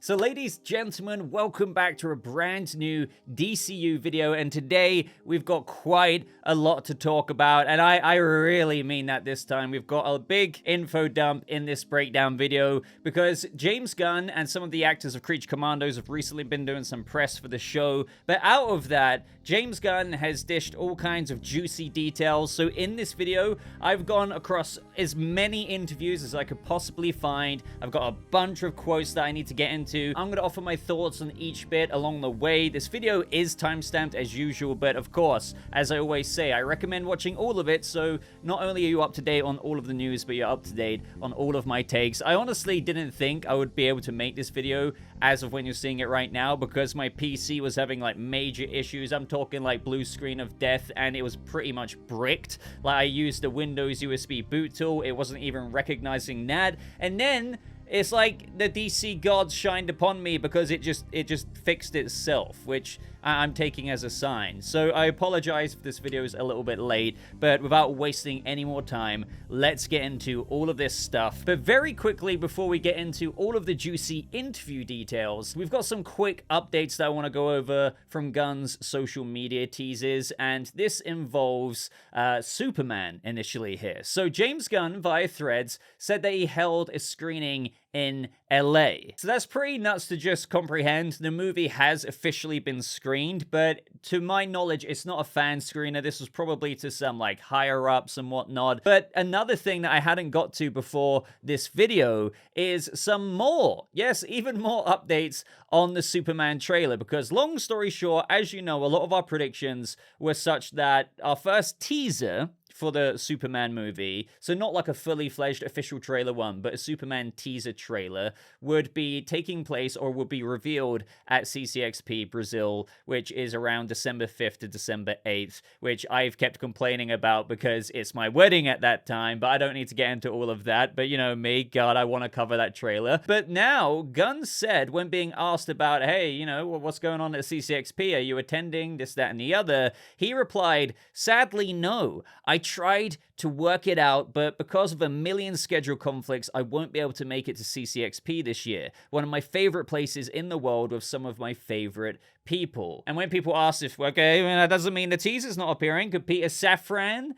So ladies, gentlemen, welcome back to a brand new DCU video, and today we've got quite a lot to talk about, and I really mean that this time. We've got a big info dump in this breakdown video because James Gunn and some of the actors of Commandos have recently been doing some press for the show, but out of that, James Gunn has dished all kinds of juicy details. So in this video, I've gone across as many interviews as I could possibly find. I've got a bunch of quotes that I need to get into. I'm going to offer my thoughts on each bit along the way. This video is timestamped as usual, but of course, as I always say, I recommend watching all of it, so not only are you up to date on all of the news, but you're up to date on all of my takes. I honestly didn't think I would be able to make this video as of when you're seeing it right now because my PC was having like major issues. I'm talking like blue screen of death, and it was pretty much bricked. Like I used the Windows USB boot tool, it wasn't even recognizing that, and then it's like the DC gods shined upon me because it just fixed itself, which I'm taking as a sign. So I apologize if this video is a little bit late, but without wasting any more time, let's get into all of this stuff. But very quickly, before we get into all of the juicy interview details, we've got some quick updates that I want to go over from Gunn's social media teasers, and this involves Superman initially here. So James Gunn, via Threads, said that he held a screening in LA. So that's pretty nuts to just comprehend. The movie has officially been screened, but to my knowledge, it's not a fan screener. This was probably to some like higher ups and whatnot. But another thing that I hadn't got to before this video is some more, yes, even more updates on the Superman trailer, because long story short, as you know, a lot of our predictions were such that our first teaser for the Superman movie, so not like a fully fledged official trailer one, but a Superman teaser trailer, would be taking place or would be revealed at CCXP Brazil, which is around December 5th to December 8th, which I've kept complaining about because it's my wedding at that time, but I don't need to get into all of that. But you know me, God, I want to cover that trailer. But now, Gunn said, when being asked about, hey, you know, what's going on at CCXP? Are you attending? This, that, and the other? He replied, sadly, no. I tried to work it out, but because of a million schedule conflicts, I won't be able to make it to CCXP this year. One of my favorite places in the world with some of my favorite people. And when people ask if, okay, that doesn't mean the teaser's not appearing, could Peter Safran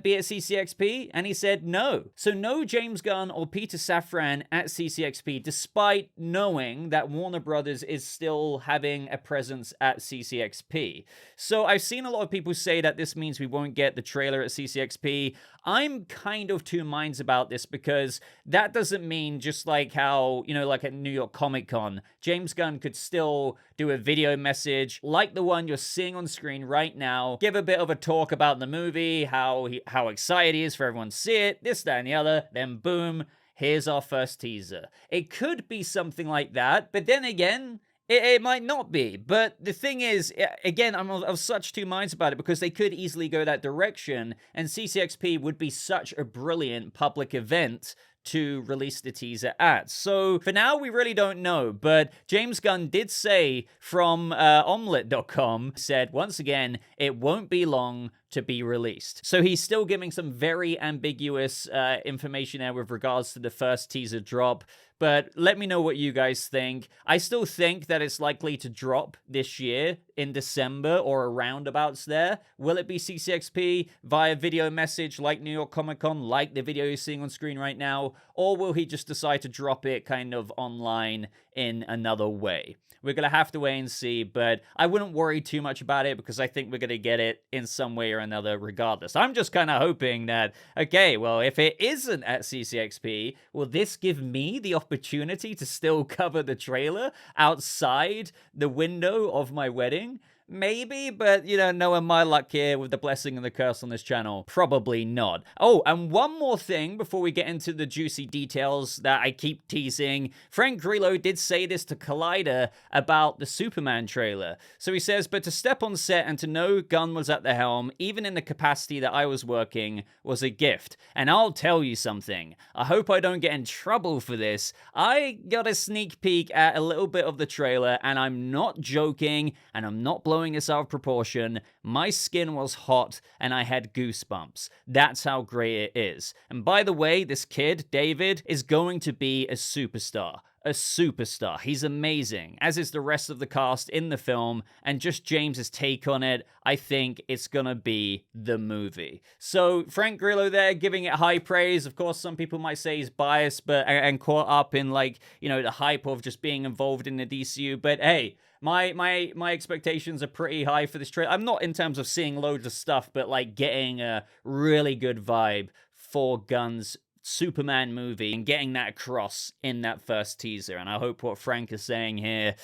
be at CCXP? And he said no. So no James Gunn or Peter Safran at CCXP, despite knowing that Warner Brothers is still having a presence at CCXP. So I've seen a lot of people say that this means we won't get the trailer at CCXP. I'm kind of two minds about this because that doesn't mean, just like how, you know, like at New York Comic Con, James Gunn could still do a video message like the one you're seeing on screen right now, give a bit of a talk about the movie, how excited he is for everyone to see it, this, that, and the other, then boom, here's our first teaser. It could be something like that, but then again, it might not be. But the thing is, again, I'm of such two minds about it because they could easily go that direction, and CCXP would be such a brilliant public event to release the teaser at. So for now, we really don't know, but James Gunn did say from omelette.com, said once again, it won't be long to be released. So he's still giving some very ambiguous information there with regards to the first teaser drop, but let me know what you guys think. I still think that it's likely to drop this year in December or around abouts there. Will it be CCXP via video message like New York Comic Con, like the video you're seeing on screen right now, or will he just decide to drop it kind of online in another way? We're going to have to wait and see, but I wouldn't worry too much about it because I think we're going to get it in some way or another regardless. I'm just kind of hoping that, okay, well, if it isn't at CCXP, will this give me the opportunity to still cover the trailer outside the window of my wedding? Maybe, but, you know, knowing my luck here with the blessing and the curse on this channel, probably not. Oh, and one more thing before we get into the juicy details that I keep teasing. Frank Grillo did say this to Collider about the Superman trailer. So he says, but to step on set and to know Gunn was at the helm, even in the capacity that I was working, was a gift. And I'll tell you something. I hope I don't get in trouble for this. I got a sneak peek at a little bit of the trailer, and I'm not joking, and I'm not blowing this out of proportion. My skin was hot and I had goosebumps. That's how great it is. And by the way, this kid, David, is going to be a superstar. a superstar. He's amazing, as is the rest of the cast in the film, and just James's take on it, I think it's gonna be the movie. So Frank Grillo there giving it high praise. Of course, some people might say he's biased, but and caught up in, like, you know, the hype of just being involved in the DCU. But hey, my expectations are pretty high for this trailer. I'm not in terms of seeing loads of stuff, but like getting a really good vibe for Gunn's Superman movie and getting that across in that first teaser. And I hope what Frank is saying here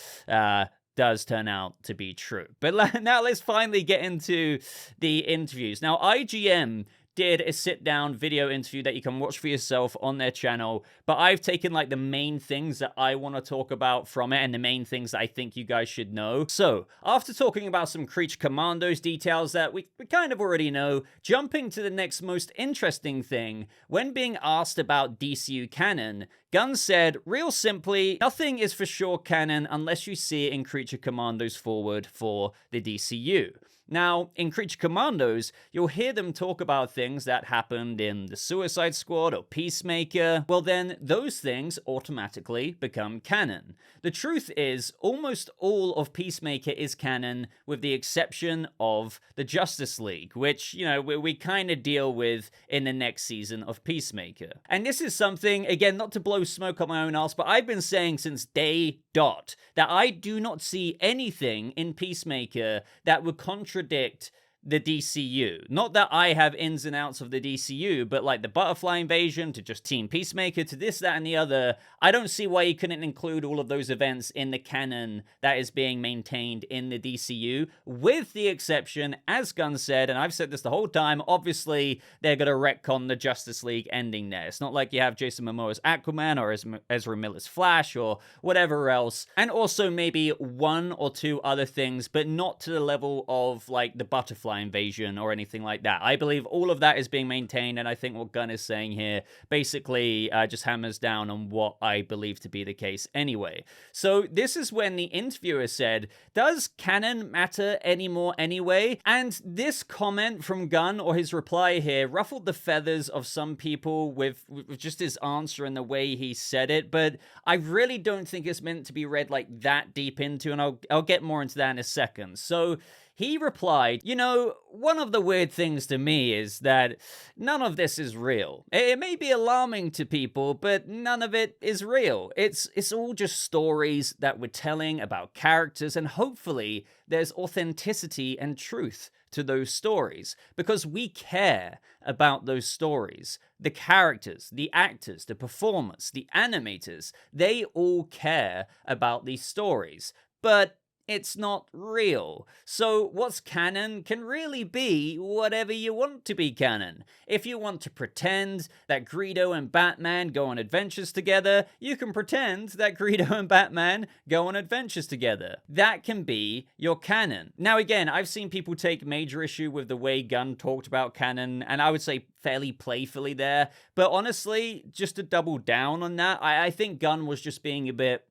does turn out to be true. But now let's finally get into the interviews. Now, IGN did a sit-down video interview that you can watch for yourself on their channel, but I've taken like the main things that I want to talk about from it and the main things that I think you guys should know. So, after talking about some Creature Commandos details that we kind of already know, jumping to the next most interesting thing, when being asked about DCU canon, Gunn said, real simply, nothing is for sure canon unless you see it in Creature Commandos forward for the DCU. Now, in Creature Commandos, you'll hear them talk about things that happened in the Suicide Squad or Peacemaker. Well then, those things automatically become canon. The truth is, almost all of Peacemaker is canon, with the exception of the Justice League, which, you know, we kind of deal with in the next season of Peacemaker. And this is something, again, not to blow smoke up my own ass, but I've been saying since day dot that I do not see anything in Peacemaker that would contradict the DCU. Not that I have ins and outs of the DCU, but like the Butterfly Invasion to just Team Peacemaker to this, that, and the other, I don't see why you couldn't include all of those events in the canon that is being maintained in the DCU, with the exception, as Gunn said, and I've said this the whole time, obviously they're gonna retcon the Justice League ending there. It's not like you have Jason Momoa's Aquaman or Ezra Miller's Flash or whatever else, and also maybe one or two other things, but not to the level of like the Butterfly Invasion or anything like that. I believe all of that is being maintained, and I think what Gunn is saying here basically just hammers down on what I believe to be the case anyway. So this is when the interviewer said, does canon matter anymore anyway? And this comment from Gunn, or his reply here, ruffled the feathers of some people with just his answer and the way he said it, but I really don't think it's meant to be read like that deep into, and I'll get more into that in a second. So he replied, you know, one of the weird things to me is that none of this is real. It may be alarming to people, but none of it is real. It's all just stories that we're telling about characters, and hopefully there's authenticity and truth to those stories, because we care about those stories. The characters, the actors, the performers, the animators, they all care about these stories. But it's not real. So what's canon can really be whatever you want to be canon. If you want to pretend that Greedo and Batman go on adventures together, you can pretend that Greedo and Batman go on adventures together. That can be your canon. Now again, I've seen people take major issue with the way Gunn talked about canon, and I would say fairly playfully there. But honestly, just to double down on that, I think Gunn was just being a bit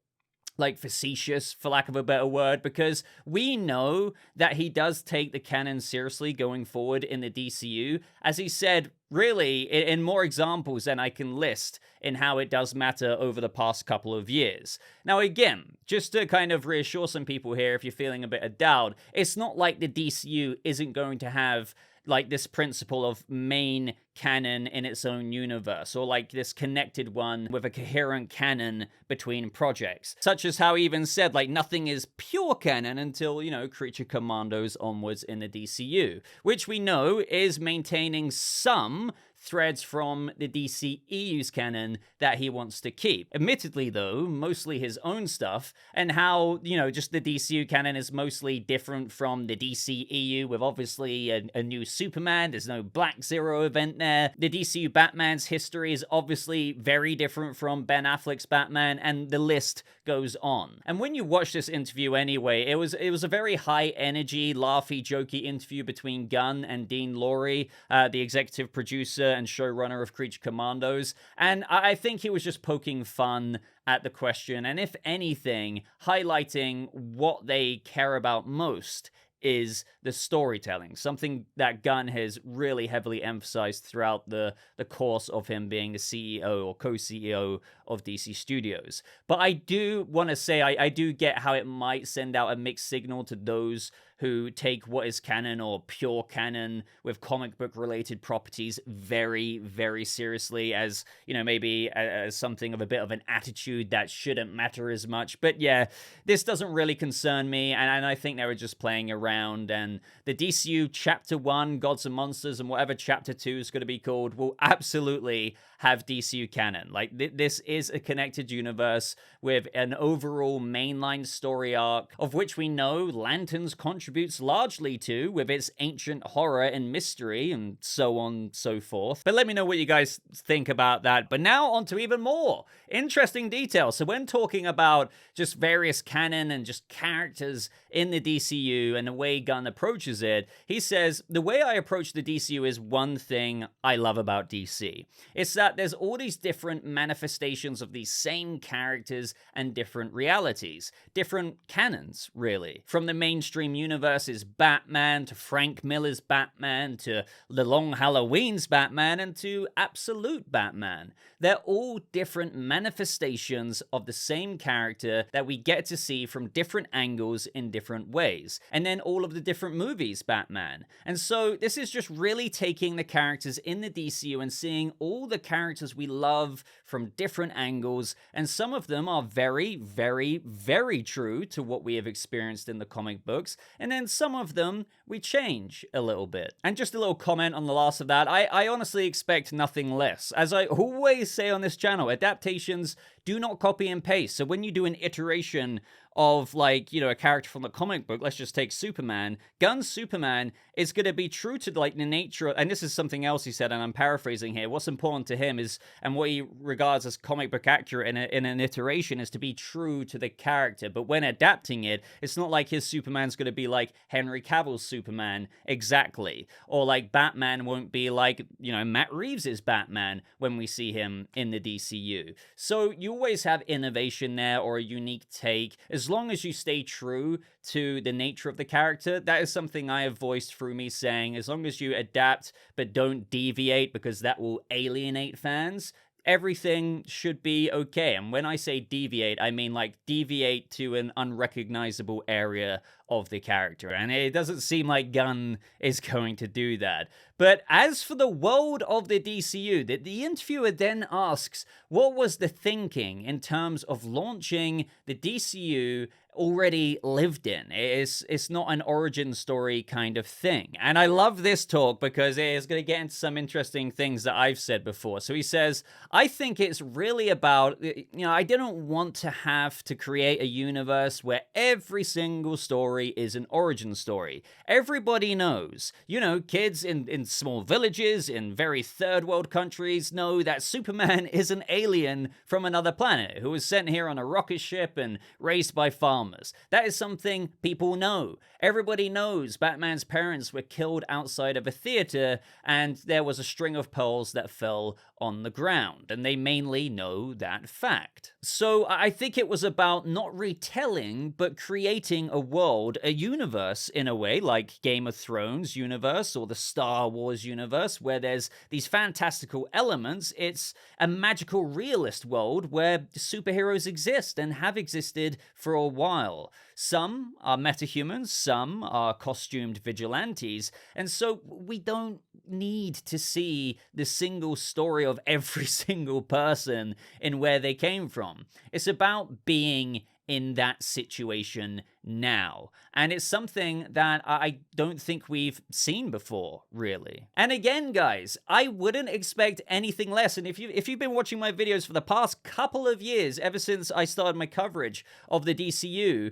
like facetious, for lack of a better word, because we know that he does take the canon seriously going forward in the DCU, as he said, really, in more examples than I can list in how it does matter over the past couple of years. Now again, just to kind of reassure some people here, if you're feeling a bit of doubt, it's not like the DCU isn't going to have like this principle of main canon in its own universe, or like this connected one with a coherent canon between projects, such as how he even said like nothing is pure canon until, you know, Creature Commandos onwards in the DCU, which we know is maintaining some threads from the DCEU's canon that he wants to keep. Admittedly, though, mostly his own stuff, and how, you know, just the DCU canon is mostly different from the DCEU, with obviously a new Superman. There's no Black Zero event there. The DCU Batman's history is obviously very different from Ben Affleck's Batman, and the list goes on. And when you watch this interview anyway, it was a very high energy, laughy, jokey interview between Gunn and Dean Lorey, the executive producer and showrunner of Creature Commandos, and I think he was just poking fun at the question, and if anything, highlighting what they care about most is the storytelling, something that Gunn has really heavily emphasized throughout the course of him being the CEO or co-CEO of DC Studios. But I do want to say I do get how it might send out a mixed signal to those who take what is canon or pure canon with comic book related properties very, very seriously, as, you know, maybe as something of a bit of an attitude that shouldn't matter as much. But yeah, this doesn't really concern me, and I think they were just playing around, and the DCU Chapter 1, Gods and Monsters, and whatever Chapter 2 is going to be called will absolutely have DCU canon. Like, this is a connected universe with an overall mainline story arc, of which we know Lanterns contributes largely to, with its ancient horror and mystery and so on and so forth. But let me know what you guys think about that. But now on to even more interesting details. So when talking about just various canon and just characters in the DCU and the way Gunn approaches it, he says, the way I approach the DCU is one thing I love about DC. It's that there's all these different manifestations of these same characters and different realities, different canons, really. From the mainstream universe's Batman to Frank Miller's Batman to the Long Halloween's Batman and to Absolute Batman. They're all different manifestations of the same character that we get to see from different angles in different ways. And then all of the different movies Batman. And so this is just really taking the characters in the DCU and seeing all the characters we love from different angles, and some of them are very, very, very true to what we have experienced in the comic books, and then some of them we change a little bit. And just a little comment on the last of that, I honestly expect nothing less. As I always say on this channel, adaptations do not copy and paste. So when you do an iteration of, like, you know, a character from the comic book, let's just take Superman, Gunn's Superman is going to be true to, like, the nature of, and this is something else he said, and I'm paraphrasing here, what's important to him is, and what he regards as comic book accurate in an iteration, is to be true to the character. But when adapting it, it's not like his Superman's going to be like Henry Cavill's Superman exactly, or like Batman won't be like, you know, Matt Reeves's Batman when we see him in the DCU. So you always have innovation there, or a unique take, as long as you stay true to the nature of the character. That is something I have voiced through me saying, as long as you adapt but don't deviate, because that will alienate fans, everything should be okay. And when I say deviate, I mean like deviate to an unrecognizable area of the character. And it doesn't seem like Gunn is going to do that. But as for the world of the DCU, the interviewer then asks, what was the thinking in terms of launching the DCU already lived in? It's not an origin story kind of thing. And I love this talk because it is going to get into some interesting things that I've said before. So he says, I think it's really about, you know, I didn't want to have to create a universe where every single story is an origin story. Everybody knows, you know, kids in small villages, in very third world countries know that Superman is an alien from another planet who was sent here on a rocket ship and raised by farmers. That is something people know. Everybody knows Batman's parents were killed outside of a theater and there was a string of pearls that fell on the ground, and they mainly know that fact. So I think it was about not retelling, but creating a world, a universe in a way, like Game of Thrones universe or the Star Wars universe, where there's these fantastical elements. It's a magical realist world where superheroes exist and have existed for a while. Some are metahumans, some are costumed vigilantes, and so we don't need to see the single story of every single person in where they came from. It's about being in that situation now. And it's something that I don't think we've seen before, really. And again, guys, I wouldn't expect anything less. And if you've been watching my videos for the past couple of years, ever since I started my coverage of the DCU,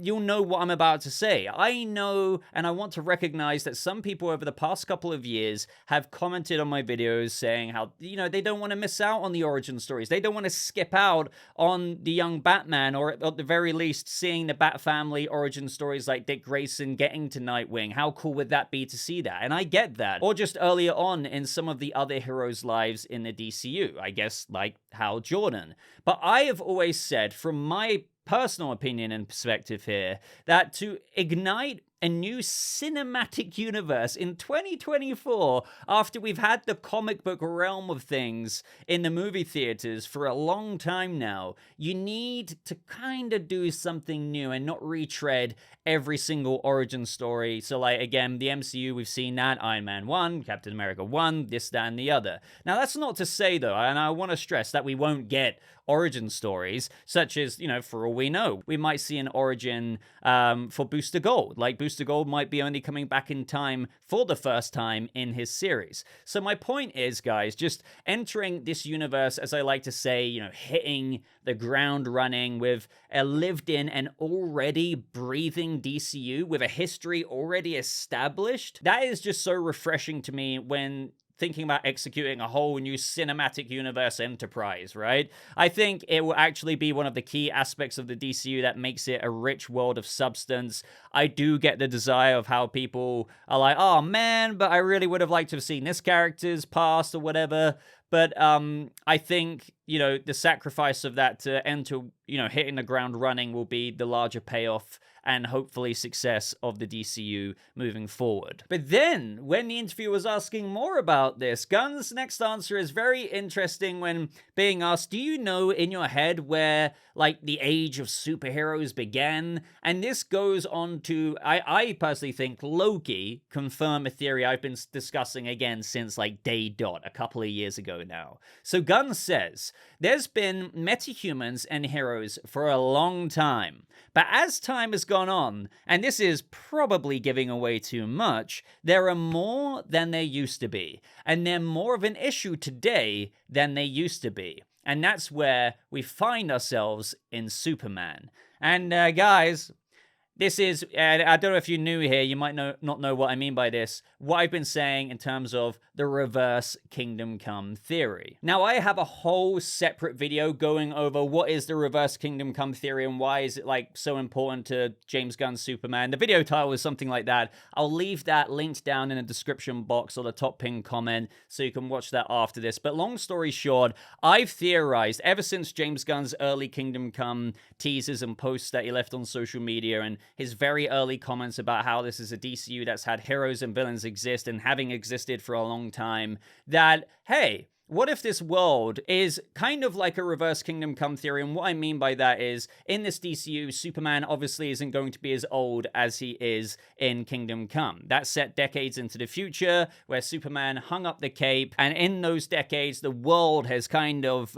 you'll know what I'm about to say. I know, and I want to recognize that some people over the past couple of years have commented on my videos saying how, you know, they don't want to miss out on the origin stories. They don't want to skip out on the young Batman, or at the very least, seeing the Bat family origin stories like Dick Grayson getting to Nightwing. How cool would that be to see that? And I get that. Or just earlier on in some of the other heroes' lives in the DCU, I guess like Hal Jordan. But I have always said, from my personal opinion and perspective here, that to ignite a new cinematic universe in 2024 after we've had the comic book realm of things in the movie theaters for a long time now. You need to kind of do something new and not retread every single origin story. So, like, again, the MCU, we've seen that, Iron Man 1, Captain America 1, this, that, and the other. Now, that's not to say, though, and I want to stress that we won't get origin stories, such as, you know, for all we know, we might see an origin for Booster Gold. Like, Booster Gold might be only coming back in time for the first time in his series. So my point is, guys, just entering this universe, as I like to say, you know, hitting the ground running with a lived-in and already breathing DCU with a history already established. That is just so refreshing to me when thinking about executing a whole new cinematic universe enterprise, right? I think it will actually be one of the key aspects of the DCU that makes it a rich world of substance. I do get the desire of how people are like, oh man, but I really would have liked to have seen this character's past or whatever. But I think, you know, the sacrifice of that to enter, you know, hitting the ground running will be the larger payoff and hopefully success of the DCU moving forward. But then, when the interviewer was asking more about this, Gunn's next answer is very interesting when being asked, do you know in your head where, like, the age of superheroes began? And this goes on to, I personally think, Loki confirm a theory I've been discussing again since, like, day dot, a couple of years ago now. So Gunn says, there's been metahumans and heroes for a long time, but as time has gone on, and this is probably giving away too much, there are more than there used to be, and they're more of an issue today than they used to be. And that's where we find ourselves in Superman. And guys, this is, I don't know if you're new here, you might not know what I mean by this, what I've been saying in terms of the reverse Kingdom Come theory. Now, I have a whole separate video going over what is the reverse Kingdom Come theory and why is it, like, so important to James Gunn's Superman. The video title is something like that. I'll leave that linked down in the description box or the top pinned comment so you can watch that after this. But long story short, I've theorized ever since James Gunn's early Kingdom Come teasers and posts that he left on social media and his very early comments about how this is a DCU that's had heroes and villains exist and having existed for a long time, that, hey, what if this world is kind of like a reverse Kingdom Come theory? And what I mean by that is, in this DCU, Superman obviously isn't going to be as old as he is in Kingdom Come. That's set decades into the future, where Superman hung up the cape, and in those decades, the world has kind of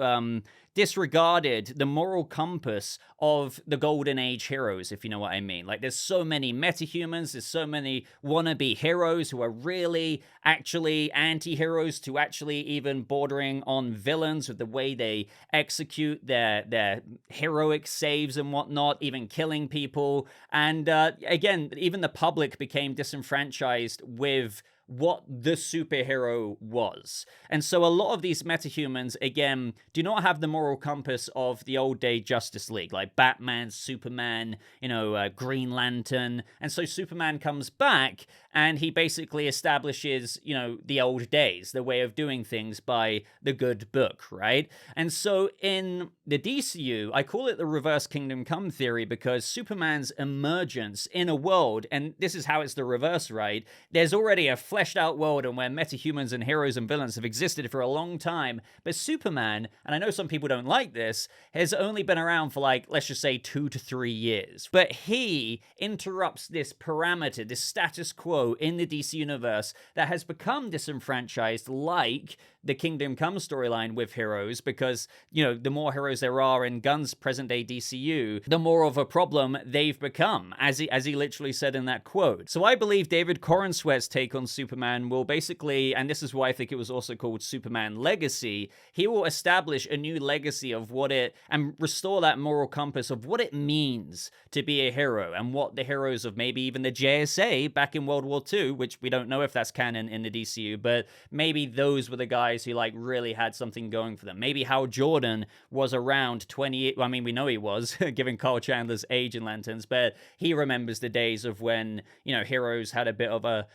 disregarded the moral compass of the Golden Age heroes, if you know what I mean. Like, there's so many metahumans, there's so many wannabe heroes who are really actually anti-heroes to actually even bordering on villains with the way they execute their heroic saves and whatnot, even killing people. And again, even the public became disenfranchised with what the superhero was. And so a lot of these metahumans, again, do not have the moral compass of the old day Justice League, like Batman, Superman, you know, Green Lantern. And so Superman comes back and he basically establishes, you know, the old days, the way of doing things by the good book, right? And so in the DCU, I call it the reverse Kingdom Come theory because Superman's emergence in a world, and this is how it's the reverse, right? There's already a fleshed out world and where metahumans and heroes and villains have existed for a long time, but Superman, and I know some people don't like this, has only been around for, like, let's just say 2 to 3 years. But he interrupts this parameter, this status quo in the DC universe that has become disenfranchised, like the Kingdom Come storyline with heroes, because, you know, the more heroes there are in Gunn's present-day DCU, the more of a problem they've become, as he literally said in that quote. So I believe David Corenswet's take on Superman will basically, and this is why I think it was also called Superman Legacy, he will establish a new legacy of what it, and restore that moral compass of what it means to be a hero, and what the heroes of maybe even the JSA back in World War II, which we don't know if that's canon in the DCU, but maybe those were the guys who, like, really had something going for them. Maybe Hal Jordan was around 20, I mean, we know he was, given Carl Chandler's age in Lanterns, but he remembers the days of when, you know, heroes had a bit of a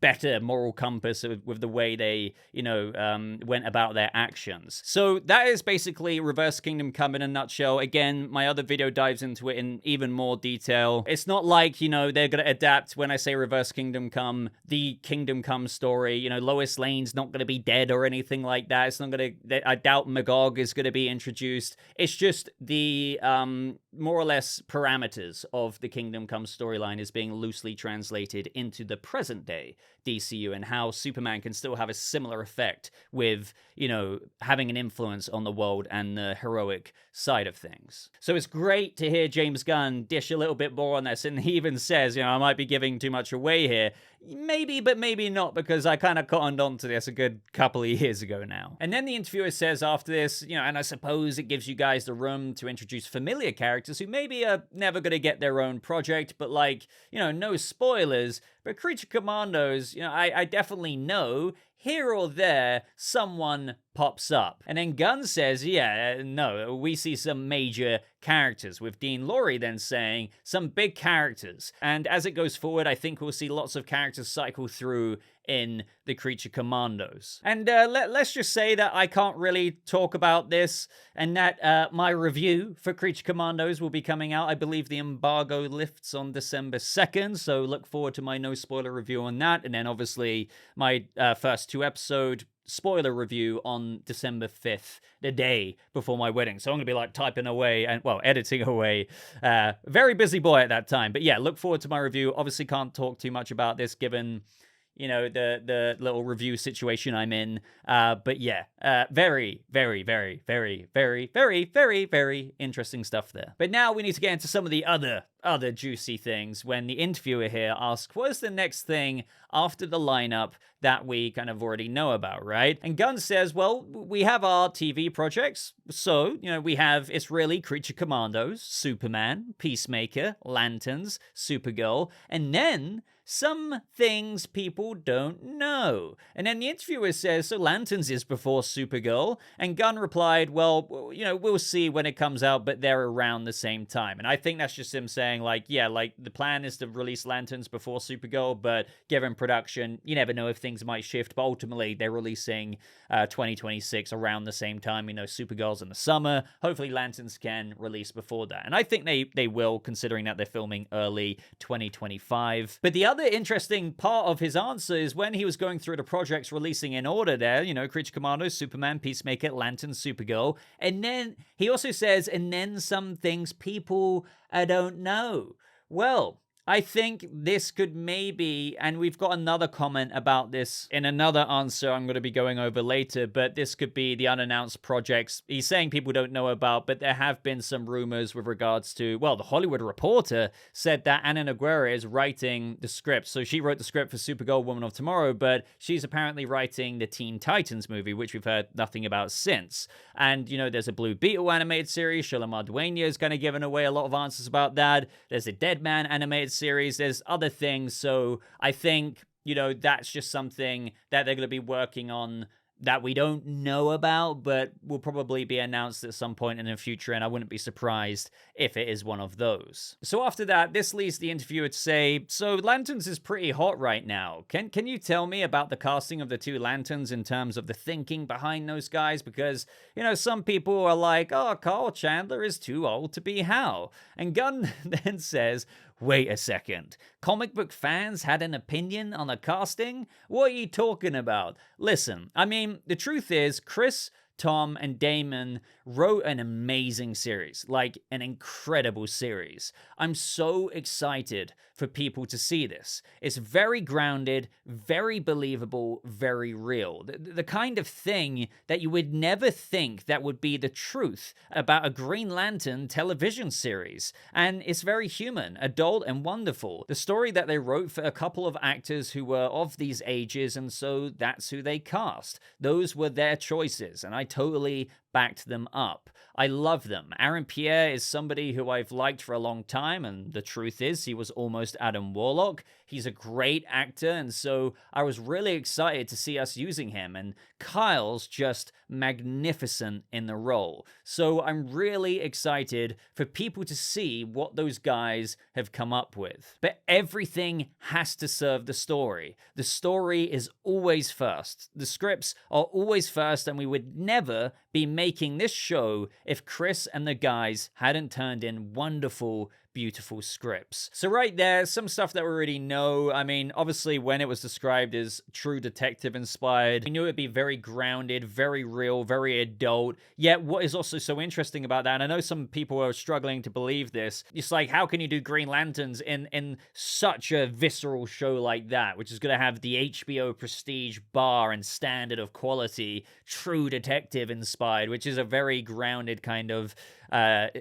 better moral compass with the way they, went about their actions. So that is basically Reverse Kingdom Come in a nutshell. Again, my other video dives into it in even more detail. It's not like, they're going to adapt, when I say Reverse Kingdom Come, the Kingdom Come story. Lois Lane's not going to be dead or anything like that. It's not going to, I doubt Magog is going to be introduced. It's just the more or less parameters of the Kingdom Come storyline is being loosely translated into the present day DCU, and how Superman can still have a similar effect with, having an influence on the world and the heroic side of things. So it's great to hear James Gunn dish a little bit more on this, and he even says, I might be giving too much away here. Maybe, but maybe not, because I kind of cottoned on to this a good couple of years ago now. And then the interviewer says after this, and I suppose it gives you guys the room to introduce familiar characters who maybe are never going to get their own project, but no spoilers, but Creature Commandos, I definitely know here or there someone pops up. And then Gunn says, no, we see some major characters, with Dean Lorey then saying some big characters. And as it goes forward, I think we'll see lots of characters cycle through in the Creature Commandos. And let's just say that I can't really talk about this, and that my review for Creature Commandos will be coming out. I believe the embargo lifts on December 2nd, so look forward to my no spoiler review on that, and then obviously my first 2-episode spoiler review on December 5th, the day before my wedding. So I'm going to be typing away and, editing away. Very busy boy at that time. But yeah, look forward to my review. Obviously can't talk too much about this given, the little review situation I'm in. But yeah, very, very, very, very, very, very, very, very interesting stuff there. But now we need to get into some of the other juicy things, when the interviewer here asks, what is the next thing after the lineup that we kind of already know about, right? And Gunn says, well, we have our TV projects. So, we have, it's really Creature Commandos, Superman, Peacemaker, Lanterns, Supergirl, and then some things people don't know. And then the interviewer says, so Lanterns is before Supergirl? And Gunn replied, well, we'll see when it comes out, but they're around the same time. And I think that's just him saying, the plan is to release Lanterns before Supergirl, but given production, you never know if things might shift. But ultimately, they're releasing 2026 around the same time. Supergirl's in the summer. Hopefully, Lanterns can release before that. And I think they will, considering that they're filming early 2025. But the other interesting part of his answer is when he was going through the projects releasing in order there, Creature Commandos, Superman, Peacemaker, Lanterns, Supergirl. And then he also says, and then some things people don't know. Well, I think this could maybe, and we've got another comment about this in another answer I'm going to be going over later, but this could be the unannounced projects he's saying people don't know about, but there have been some rumors with regards to, well, the Hollywood Reporter said that Ana Nogueira is writing the script. So she wrote the script for Supergirl, Woman of Tomorrow, but she's apparently writing the Teen Titans movie, which we've heard nothing about since. And, there's a Blue Beetle animated series. Shalomar Dueña is kind of giving away a lot of answers about that. There's a Deadman animated series. There's other things. So I think, that's just something that they're going to be working on that we don't know about, but will probably be announced at some point in the future, and I wouldn't be surprised if it is one of those. So after that, this leads the interviewer to say, so Lanterns is pretty hot right now. Can you tell me about the casting of the two Lanterns in terms of the thinking behind those guys? Because, some people are like, oh, Carl Chandler is too old to be Hal. And Gunn then says, wait a second. Comic book fans had an opinion on the casting? What are you talking about? Listen, the truth is, Chris, Tom, and Damon wrote an amazing series, an incredible series. I'm so excited for people to see this. It's very grounded, very believable, very real. The kind of thing that you would never think that would be the truth about a Green Lantern television series. And it's very human, adult, and wonderful. The story that they wrote for a couple of actors who were of these ages, and so that's who they cast. Those were their choices, and I totally backed them up. I love them. Aaron Pierre is somebody who I've liked for a long time, and the truth is he was almost Adam Warlock. He's a great actor, and so I was really excited to see us using him, and Kyle's just magnificent in the role. So I'm really excited for people to see what those guys have come up with. But everything has to serve the story. The story is always first. The scripts are always first, and we would never be making this show if Chris and the guys hadn't turned in wonderful, beautiful scripts. So right there, some stuff that we already know. I mean, obviously when it was described as true detective inspired, we knew it'd be very grounded, very real, very adult. Yet what is also so interesting about that, and I know some people are struggling to believe this, it's like, how can you do Green Lanterns in such a visceral show like that, which is going to have the HBO prestige bar and standard of quality, true detective inspired, which is a very grounded kind of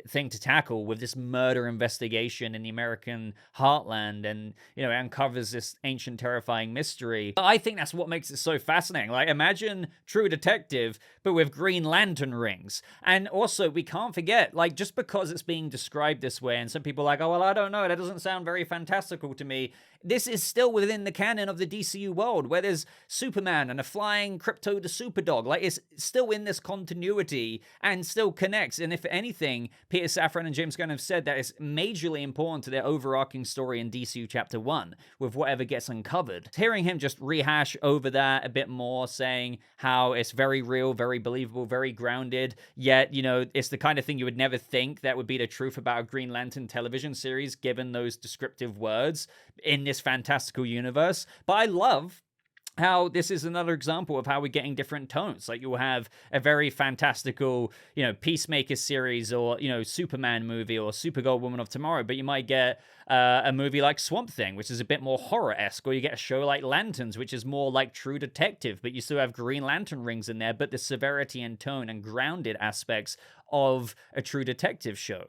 thing to tackle with this murder investigation in the American heartland, and you know, it uncovers this ancient terrifying mystery. I think that's what makes it so fascinating. Like, imagine True Detective but with Green Lantern rings. And also, we can't forget, like, just because it's being described this way and some people are like, oh well, I don't know, that doesn't sound very fantastical to me, this is still within the canon of the DCU world, where there's Superman and a flying Krypto the Superdog. Like, it's still in this continuity and still connects. And if anything, Peter Safran and James Gunn have said that it's majorly important to their overarching story in DCU Chapter 1, with whatever gets uncovered. Hearing him just rehash over that a bit more, saying how it's very real, very believable, very grounded, yet, you know, it's the kind of thing you would never think that would be the truth about a Green Lantern television series, given those descriptive words in this fantastical universe. But I love how this is another example of how we're getting different tones. Like, you'll have a very fantastical, you know, Peacemaker series, or, you know, Superman movie, or Supergirl Woman of Tomorrow, but you might get a movie like Swamp Thing, which is a bit more horror-esque, or you get a show like Lanterns, which is more like True Detective, but you still have Green Lantern rings in there, but the severity and tone and grounded aspects of a True Detective show.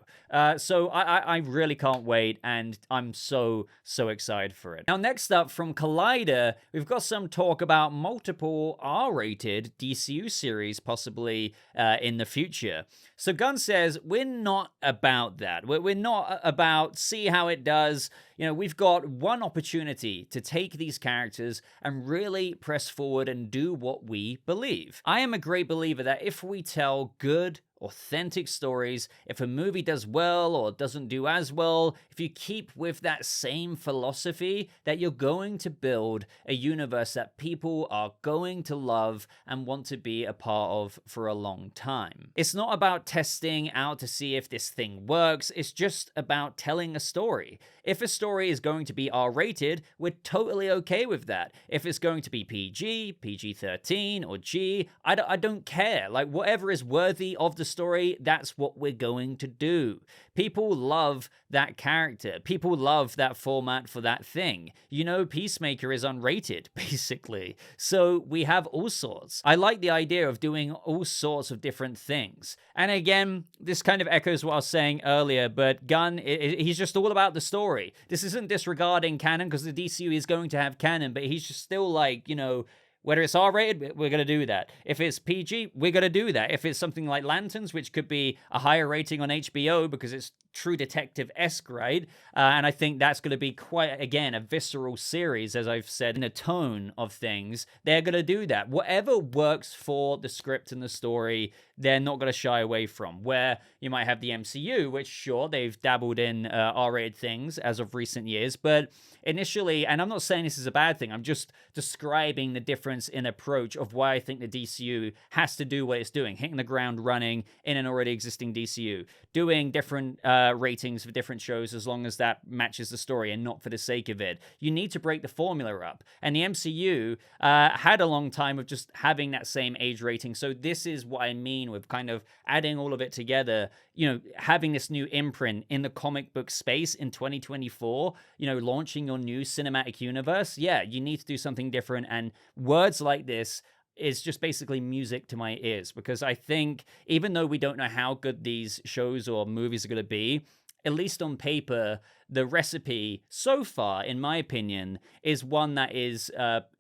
So I really can't wait, and I'm so excited for it. Now, next up from Collider, we've got some talk about multiple R-rated DCU series possibly in the future. So Gunn says, we're not about that. We're not about see how it does. You know, we've got one opportunity to take these characters and really press forward and do what we believe. I am a great believer that if we tell good, authentic stories, if a movie does well or doesn't do as well, if you keep with that same philosophy, that you're going to build a universe that people are going to love and want to be a part of for a long time. It's not about testing out to see if this thing works, it's just about telling a story. If a story is going to be R-rated, we're totally okay with that. If it's going to be PG, PG-13, or G, I don't care. Like, whatever is worthy of the story, that's what we're going to do. People love that character. People love that format for that thing. You know, Peacemaker is unrated, basically. So we have all sorts. I like the idea of doing all sorts of different things. And again, this kind of echoes what I was saying earlier, but Gunn, he's just all about the story. This isn't disregarding canon, because the DCU is going to have canon, but he's just still like, you know, whether it's R-rated, we're going to do that. If it's PG, we're going to do that. If it's something like Lanterns, which could be a higher rating on HBO because it's True Detective-esque, right? And I think that's going to be quite, again, a visceral series, as I've said, in the tone of things. They're going to do that. Whatever works for the script and the story, they're not going to shy away from. Where you might have the MCU, which, sure, they've dabbled in R-rated things as of recent years, but initially, and I'm not saying this is a bad thing, I'm just describing the difference in approach of why I think the DCU has to do what it's doing, hitting the ground running in an already existing DCU, doing different ratings for different shows as long as that matches the story and not for the sake of it. You need to break the formula up. And the MCU had a long time of just having that same age rating. So this is what I mean with kind of adding all of it together, you know, having this new imprint in the comic book space in 2024, you know, launching your new cinematic universe. Yeah, you need to do something different. And words like this is just basically music to my ears, because I think even though we don't know how good these shows or movies are going to be, at least on paper, the recipe so far, in my opinion, is one that is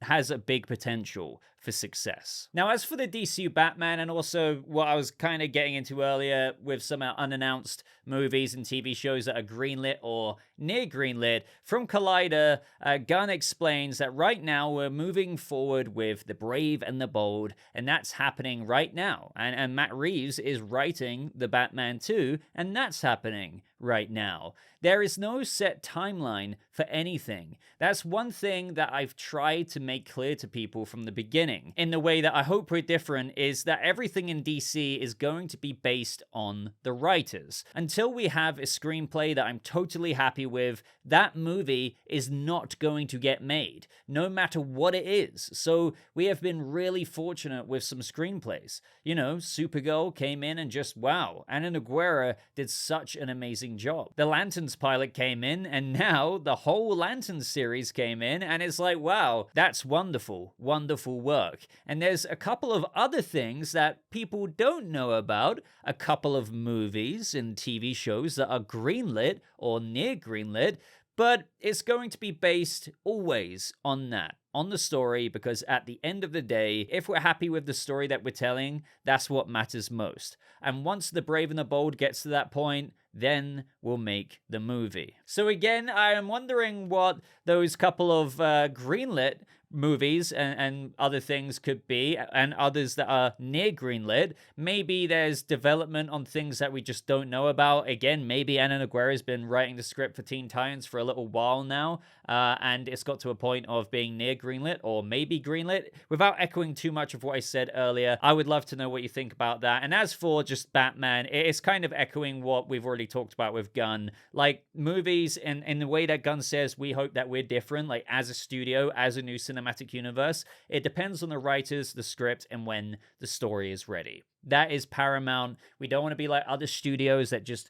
has a big potential for success. Now, as for the DCU Batman, and also what I was kind of getting into earlier with some unannounced movies and TV shows that are greenlit or near greenlit, from Collider, Gunn explains that right now we're moving forward with The Brave and the Bold, and that's happening right now. And Matt Reeves is writing the Batman 2, and that's happening right now. There is no set timeline for anything. That's one thing that I've tried to make clear to people from the beginning. In the way that I hope we're different is that everything in DC is going to be based on the writers. Until we have a screenplay that I'm totally happy with, that movie is not going to get made, no matter what it is. So we have been really fortunate with some screenplays. You know, Supergirl came in and just, wow, Anna Nogueira did such an amazing job. The Lanterns pilot came in, and now the whole Lanterns series came in, and it's like, wow, that's wonderful, wonderful work. And there's a couple of other things that people don't know about, a couple of movies and TV shows that are greenlit or near greenlit, but it's going to be based always on that, on the story, because at the end of the day, if we're happy with the story that we're telling, that's what matters most. And once The Brave and the Bold gets to that point, then we'll make the movie. So again, I am wondering what those couple of greenlit movies and other things could be, and others that are near greenlit. Maybe there's development on things that we just don't know about. Again, maybe Anna Nogueira's been writing the script for Teen Titans for a little while now, and it's got to a point of being near greenlit or maybe greenlit. Without echoing too much of what I said earlier, I would love to know what you think about that. And as for just Batman, it's kind of echoing what we've already talked about with Gunn. Like, movies, in the way that Gunn says, we hope that we're different, like as a studio, as a new cinematic universe. It depends on the writers, the script, and when the story is ready. That is paramount. We don't want to be like other studios that just,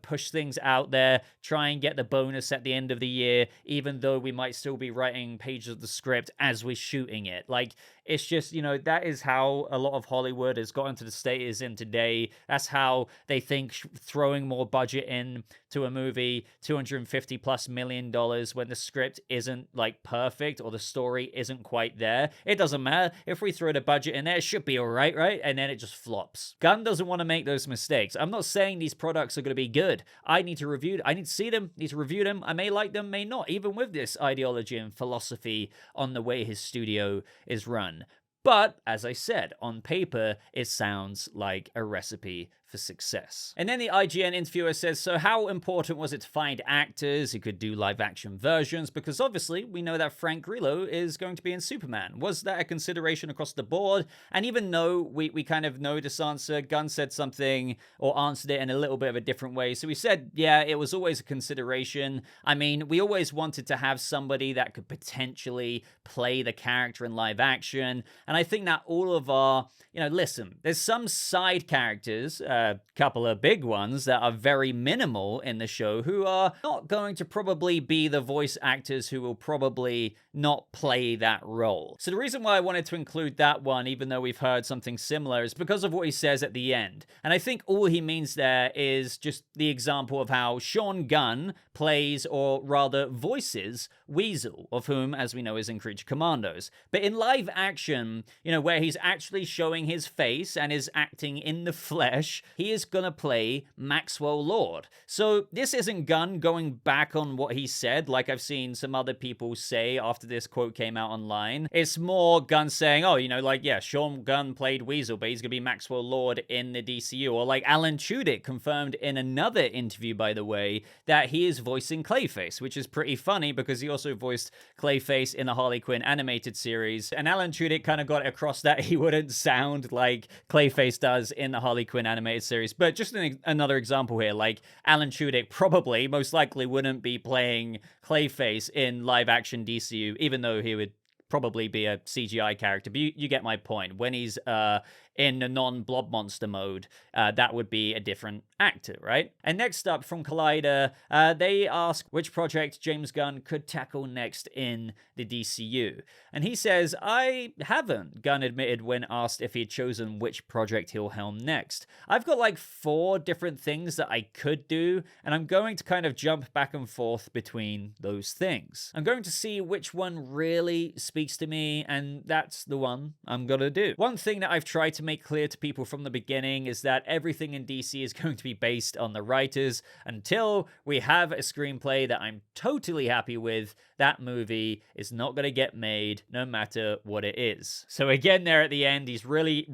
push things out there, try and get the bonus at the end of the year, even though we might still be writing pages of the script as we're shooting it. Like, it's just, that is how a lot of Hollywood has gotten to the state it is in today. That's how they think throwing more budget in to a movie, $250+ million, when the script isn't like perfect or the story isn't quite there. It doesn't matter. If we throw the budget in there, it should be all right, right? And then it just flops. Gunn doesn't want to make those mistakes. I'm not saying these products are going to be good. I need to see them, need to review them. I may like them, may not, even with this ideology and philosophy on the way his studio is run. But, as I said, on paper, it sounds like a recipe for success. And then the IGN interviewer says, so how important was it to find actors who could do live action versions? Because obviously we know that Frank Grillo is going to be in Superman. Was that a consideration across the board? And even though we kind of know this answer, Gunn said something or answered it in a little bit of a different way. So he said, yeah, it was always a consideration. I mean, we always wanted to have somebody that could potentially play the character in live action. And I think that all of our, listen, there's some side characters, a couple of big ones that are very minimal in the show who are not going to probably be the voice actors who will probably not play that role. So the reason why I wanted to include that one, even though we've heard something similar, is because of what he says at the end. And I think all he means there is just the example of how Sean Gunn plays, or rather voices, Weasel, of whom, as we know, is in Creature Commandos. But in live action, where he's actually showing his face and is acting in the flesh, he is gonna play Maxwell Lord. So this isn't Gunn going back on what he said, like I've seen some other people say after this quote came out online. It's more Gunn saying, Sean Gunn played Weasel, but he's gonna be Maxwell Lord in the DCU. Or like Alan Tudyk confirmed in another interview, by the way, that he is voicing Clayface, which is pretty funny because he also voiced Clayface in the Harley Quinn animated series. And Alan Tudyk kind of got across that he wouldn't sound like Clayface does in the Harley Quinn animated series. But just another example here, like Alan Tudyk probably, most likely wouldn't be playing Clayface in live action DCU, even though he would probably be a CGI character. But you get my point. When he's in a non-blob monster mode, that would be a different actor, right? And next up from Collider, they ask which project James Gunn could tackle next in the DCU. And he says, I haven't, Gunn admitted when asked if he had chosen which project he'll helm next. I've got like 4 different things that I could do, and I'm going to kind of jump back and forth between those things. I'm going to see which one really speaks to me, and that's the one I'm gonna do. One thing that I've tried to make clear to people from the beginning is that everything in DC is going to be based on the writers. Until we have a screenplay that I'm totally happy with, that movie is not going to get made no matter what it is. So again, there at the end, he's really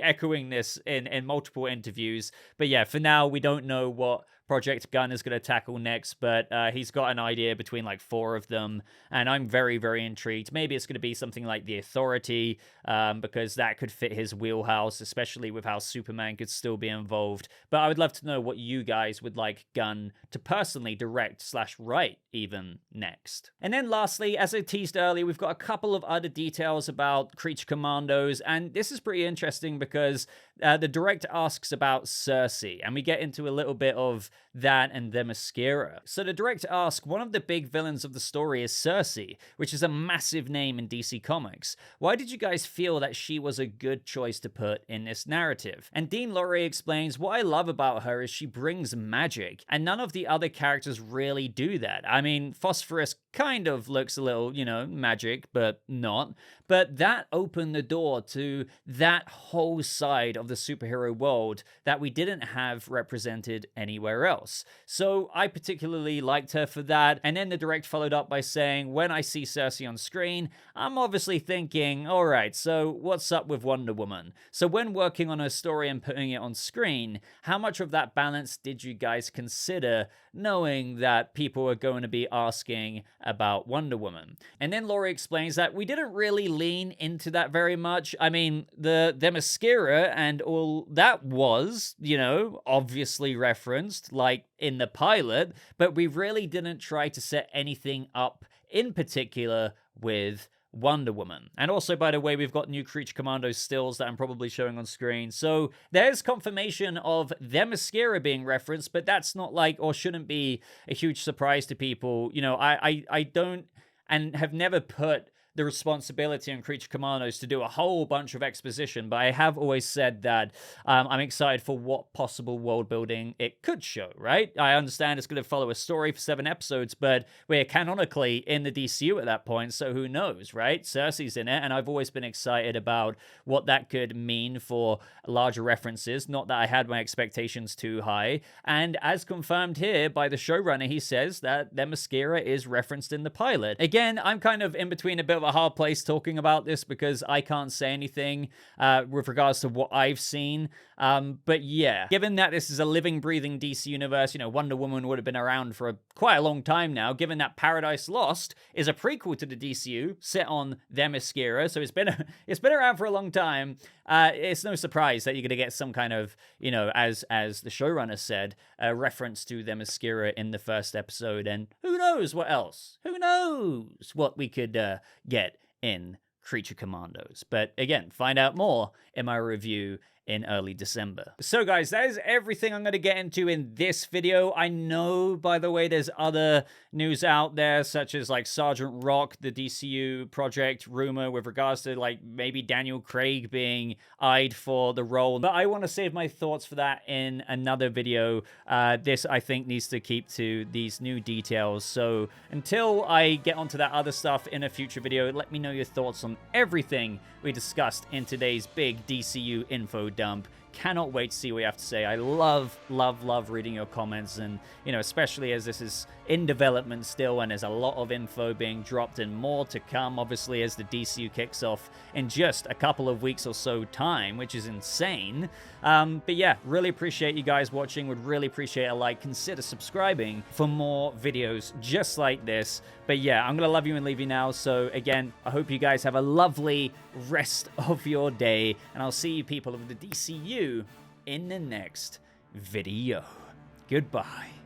echoing this in multiple interviews. But yeah, for now, we don't know what project Gunn is going to tackle next, but he's got an idea between like 4 of them, and I'm very intrigued. Maybe it's going to be something like The Authority, because that could fit his wheelhouse, especially with how Superman could still be involved. But I would love to know what you guys would like Gunn to personally direct/write even next. And then lastly, as I teased earlier, we've got a couple of other details about Creature Commandos, and this is pretty interesting because the director asks about Circe, and we get into a little bit of that and Themyscira. So the director asks, one of the big villains of the story is Circe, which is a massive name in DC Comics. Why did you guys feel that she was a good choice to put in this narrative? And Dean Laurie explains, what I love about her is she brings magic, and none of the other characters really do that. I mean, Phosphorus kind of looks a little, magic, but not. But that opened the door to that whole side of the superhero world that we didn't have represented anywhere else. So I particularly liked her for that. And then the direct followed up by saying, when I see Circe on screen, I'm obviously thinking, all right, so what's up with Wonder Woman? So when working on her story and putting it on screen, how much of that balance did you guys consider, knowing that people are going to be asking about Wonder Woman? And then Laurie explains that we didn't really lean into that very much. I mean, the Themyscira and all that was, obviously referenced, like in the pilot, but we really didn't try to set anything up in particular with Wonder Woman. And also, by the way, we've got new Creature Commandos stills that I'm probably showing on screen. So there's confirmation of Themyscira being referenced, but that's not like, or shouldn't be, a huge surprise to people. I don't, and have never put the responsibility on Creature Commandos to do a whole bunch of exposition, but I have always said that I'm excited for what possible world building it could show, right? I understand it's going to follow a story for 7 episodes, but we're canonically in the DCU at that point, so who knows, right? Circe's in it, and I've always been excited about what that could mean for larger references, not that I had my expectations too high, and as confirmed here by the showrunner, he says that Themyscira is referenced in the pilot. Again, I'm kind of in between a bit of a hard place talking about this because I can't say anything with regards to what I've seen. But yeah, given that this is a living, breathing DC universe, Wonder Woman would have been around for quite a long time now, given that Paradise Lost is a prequel to the DCU set on Themyscira, so it's been around for a long time. It's no surprise that you're going to get some kind of, as the showrunner said, a reference to Themyscira in the first episode, and who knows what else? Who knows what we could get in Creature Commandos? But again, find out more in my review in early December. So guys, that is everything I'm going to get into in this video. I know, by the way, there's other news out there, such as like Sergeant Rock, the DCU project rumor with regards to like maybe Daniel Craig being eyed for the role. But I want to save my thoughts for that in another video. This, I think, needs to keep to these new details. So until I get onto that other stuff in a future video, let me know your thoughts on everything we discussed in today's big DCU info dump. Cannot wait to see what you have to say. I love reading your comments, and especially as this is in development still and there's a lot of info being dropped and more to come, obviously, as the DCU kicks off in just a couple of weeks or so time, which is insane. But yeah, really appreciate you guys watching. Would really appreciate a like. Consider subscribing for more videos just like this. But yeah, I'm gonna love you and leave you now. So again, I hope you guys have a lovely rest of your day, and I'll see you people of the DCU in the next video. Goodbye.